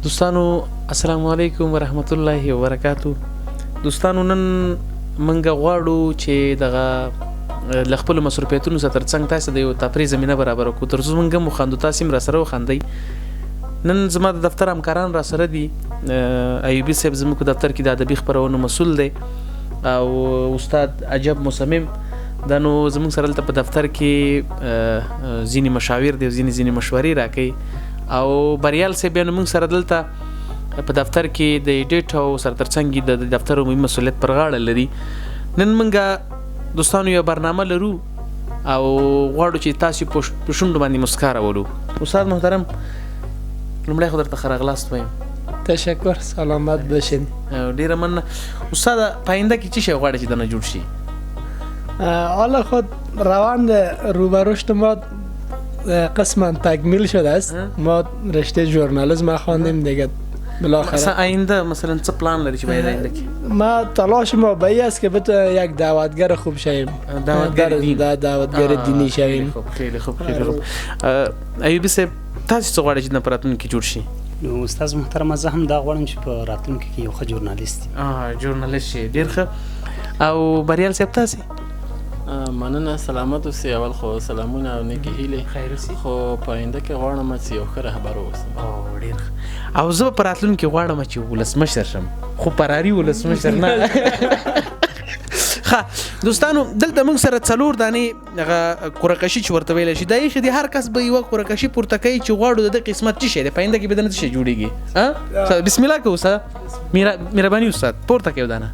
دوستانو السلام علیکم ورحمت الله وبرکاتو. دوستانو نن منګه غواړو چې دغه لخپل مصروفیتونو سره ترڅنګ تاسو د یو تفریح زمينه برابر کو تر څو منګه مخاندو تاسو را سره وخاندي. نن زما د دفتر همکاران را سره دي. ایوبی صاحب زموږ دفتر کې د ادبي خبرونو مسؤل دی او استاد عجب مصمم دا نو زموږ سره په دفتر کې ځینی مشاور دی ځینی مشورې راکړي او بریال صاحب نو موږ سره دلته په دفتر کې د ایډیټ او سر ترڅنګ د دفتر عمومي مسؤلیت پر غاړه لري. نن موږ دوستانو یو برنامه لرو او غواړو چې تاسو په شونډو باندې مسکا راوړو. استاد محترم لومړی خو درته ښه راغلاست وایم. تشکر، سلامت باشین. ډیره مننه. استاد پاینده کې څه شی غواړي چې دنه جوړ شي؟ حالا خود روند روبرشت ما قسما تکمیل شده است. ما رشته ژورنالیسم خواندیم دیگه بالاخره. مثلا آینده مثلا چه پلان لري چې باید آینده کې؟ ما تلاش ما به است که بتونیم یک دعوتگر خوب شویم. دعوتگر دینی شویم. خیلی خوب. ایوبی صاحب تاسو څه غواړئ چې د راتلونکي کې جوړ شي؟ نو استاد محترم زه هم دا غواړم چې په راتلونکي کې یو ښه ژورنالیست ژورنالیست شي. ډېر ښه. او بریال صاحب تاسو؟ مننه، سلامت اوسئ. اول خو سلامونه او نیکې هیلې. خیر اوسئ. خو په آینده کې غواړم چې یو ښه رهبر واوسم. ډېر ښه. او زه په راتلونکي غواړم چې ولسمشر شم، خو فراري ولسمشر نه. ښه دوستانو دلته موږ سره څلور دانې هغه قورقشي چې ورته ویلی شي دا ایښې دي. هر کس به یوه قورقشي پورته کوي چې غواړو د ده قسمت څه شی دی، په آینده کې به دنه څه شی جوړېږي. بسم الله کوو استاد، مهرباني استاد پورته کوي دانه.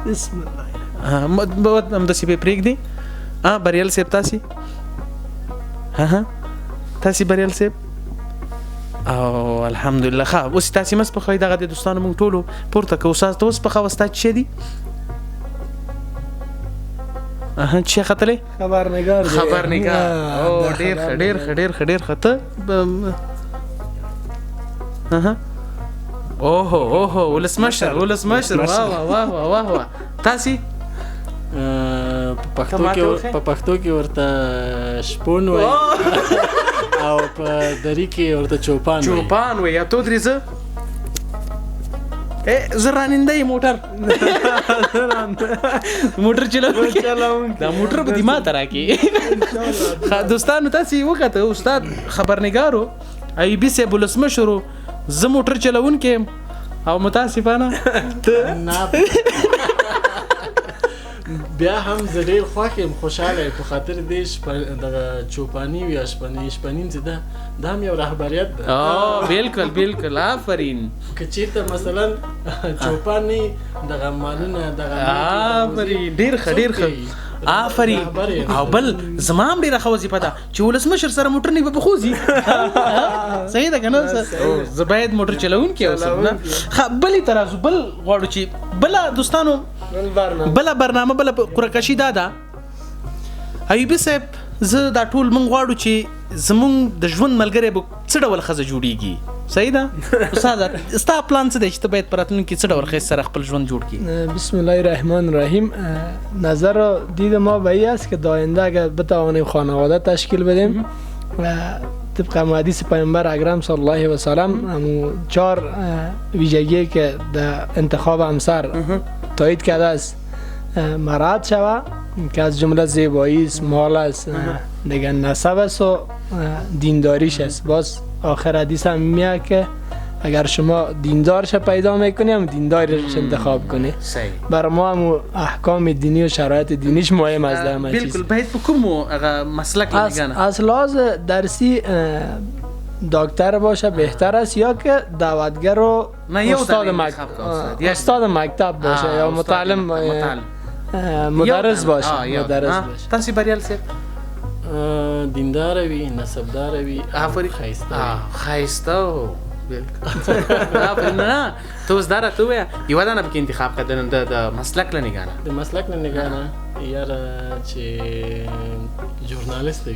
بسم الله. همداسې به پرېږدي. بریال صاحب تاسې؟ تاسې بریال صاحب؟ او الحمدلله. ښه اوس تاسې مه سپخوئ. دغه د دوستانو موږ ټولو پورته کوو. استاد ته وسپخوه. ستا څه شی دي؟ څه ختلی؟ خبرنگار. او ډېر ښه ته اوهو ولسمشر. واه تاسې؟ په پښتو کې ورته شپون وایي او په دری کې ورته چوپان وایي. یا تو درې زه زه راننده یم موټر چلوونکی. دا موټر به دې ما ته راکړي. دوستانو تاسې وکته استاد خبرنګار و، ایوبي صاحب ولسمشر و، زه موټر چلوونکی یم او متاسفانه بیا هم زه ډېر خوښ یم، خوشحاله یم په خاطر دې دغه چوپاني یا شپنیم چې دا هم یو رهبریت ده. بالکل آفرین. که چېرته مثلا چوپان نه دغه مالونه دغه آفرین. ډېر ښه آفرین. او بل زما هم ډېره ښه وظیفه ده چې ولسمشر سره موټر نه به خوځي. صحیح ده که نه؟ زه باید موټر چلوونکی اوسم. بلې ترازو بل غواړو چې بله دوستانو بله برنامه بله قورقشي دا ده. ایوبي صاحب زه دا ټول موږ غواړو چې زموږ د ژوند ملګری به څه ډول ښځه جوړیږي. صحیح ده استاد؟ ستا پلان څه دی چې ته باید په راتلونکي څه ډول ښځې سره خپل ژوند جوړ کړي؟ بسم الله الرحمن الرحیم. نظر و دید ما به این است که در آینده اگر بتوانیم خانواده تشکیل بدیم طبق حدیث پیامبر اکرم صلی الله علیه و سلم همون 4 ویژگی که در انتخاب همسر تایید کرده است مراعات شود که از جمله زیبایی است، مال است، دیگه نسب است و دینداریش است. باز آخر حدیث هم میگه که اگر شما دیندارش پیدا میکنی هم دیندارش انتخاب کنی. برای ما هم احکام دینی و شرایط دینیش مهم است. بالکل. باید په کوم مسلک لګانه از لحاظ درسی دکتر باشه بهتر است یا که دعوتگر و استاد مکتب باشه یا متعلم مدرس باشه. تاسې بریال صاحب؟ دیندار وي، نسبدار وي، ښایسته. نه ته اوس دا راته ووایه یوه دانه پکې انتخاب کړه د مسلک له نګانه. د مسلک له نګانه یاره چې ژورنالیست وي.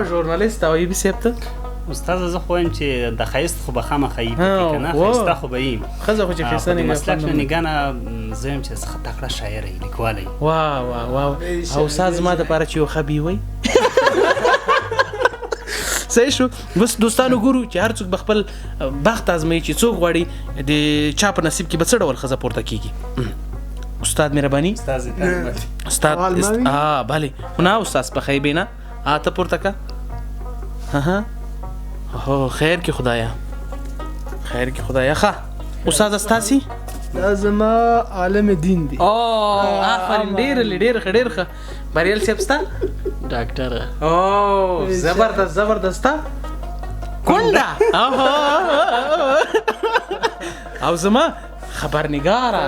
ژورنالیست. او ایوبي صاحب ته؟ استاد زه خو وایم چې د ښایست خو به خامخا یي پکې که نه ښایسته خو به یي. ښځه خو چې ښایسته د مسلک له نګانه زه یم چې ښه تکړه شاعره یي، لیکواله یي. واه او استاد زما دپاره چې یو ښه بیوی صحیح شو. بس دوستانو ګورو چې هر څوک به خپل بخت ازمایي چې څوک غواړي د چا په نصیب کې به څه ډول ښځه پورته کیږي. استاد مهرباني استاد بله نه استاد په خیبه نه ته پورته کا هو خیر کې خدایا ښه. استاد استاسي دا زما عالم دین دی. آفرین ډېر ښه. بریال صاحب ستا ډاکټر زبردست کونډه او زما خبرنګاره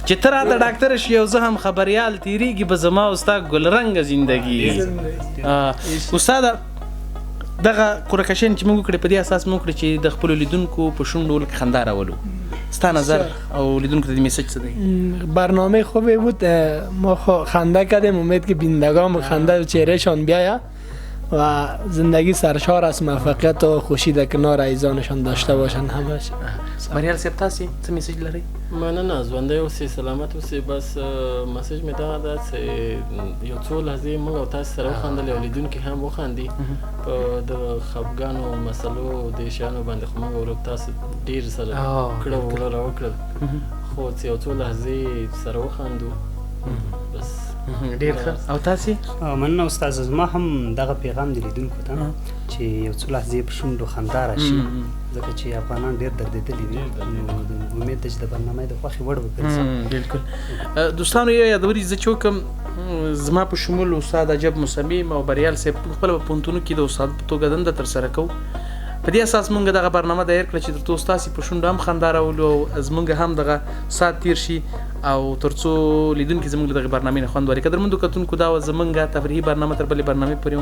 چې ته راته ډاکټر شې او زه هم خبریال تیریږي به زما او ستا ګلرنګه زندګي. استاده دغه کورکشن چې موږ کړې په دې اساس موږ کړې چې د خپلو لیدونکو په شونډو لکه خندا راولو. ستا نظر او لیدونکو ته د میسیج څه دی؟ برنامه خوبی بود. ما خنده کردیم. امید که بینندگان خنده و چهرهشان بیاید و زندگی سرشار از موفقیت و خوشی در کنار عزیزانشان داشته باشند همش. بریال صاحب تاسو څه میسیج لرئ؟ مننه ژوندی اوسئ سلامت اوسئ. بس مسیج مې دغه ده چې یو څو لحظې موږ او تاسو سره وخندل او لیدونکي هم وخاندي په د خفګانو مسلو د شیانو باندې خو موږ ورو تاسو ډېر سره کړه وړه راوکړل خو چې یو څو لحظې سره وخاندو بس ډېر ښه. او تاسې؟ مننه استاد. زما هم دغه پیغام دی لیدونکو ته چې یو څو لحظې په شونډو خندا راشي ځکه چې افغانان ډېر دردېدلي دي. امید ده چې د برنامې د خوښې وړ وګرځي. بالکل. دوستانو یو یادوري زه چې وکړم زما په شمول استاد عجب مصمم او بریال صاحب خپل په پوهنتونو کې د استاد په توګه دنده ترسره کوو. په دې اساس مونږ دغه برنامه دایر کړه چې تر تاسو په شونډو هم خندا راولو او زمونږ هم دغه سات تیر شي او ترڅو لیدونکي زمونږ دغه برنامې نه خوند واخلي. قدرمنو کتونکو دا زمونږ تفریحي برنامه تر بلې برنامې پورې